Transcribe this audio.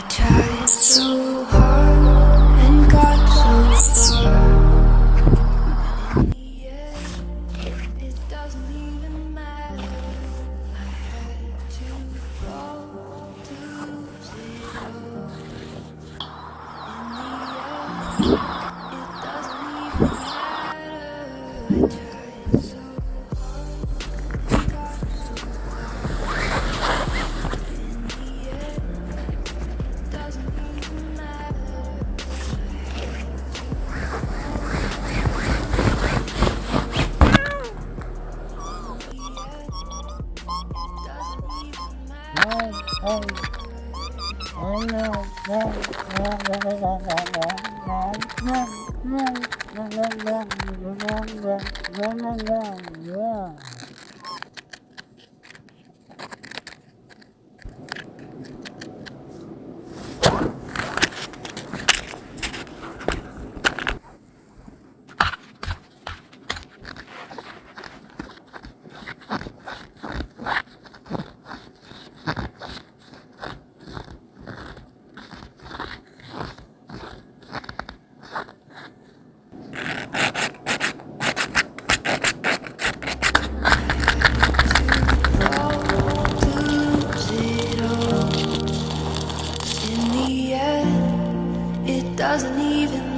tried so hard and got so far. In the end, it doesn't even matter. I had to fall to lose it all. In the end, it doesn't even matter. I tried so hard and got so far. In the end, it doesn't even matter. Doesn't even